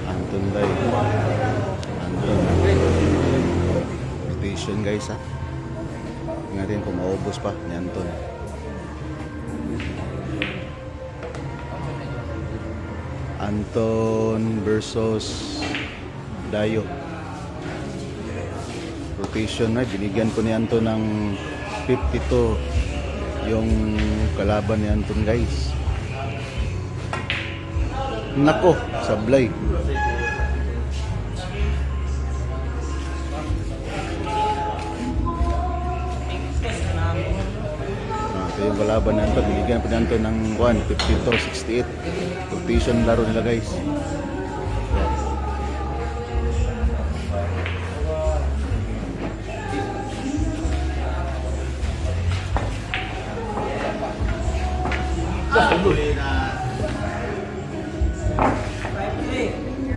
Anton Day. Anton. Rotation guys ha. Tingnan kung maubos pa ni Anton. Anton versus Dayo. Rotation na. Binigyan ko ni Anton ng 52 yung kalaban ni Anton guys. Nako, sablay. Ito yung kalaban ni Anton. Binigyan pa ni Anton ng 52-68. Rotation laro nila guys.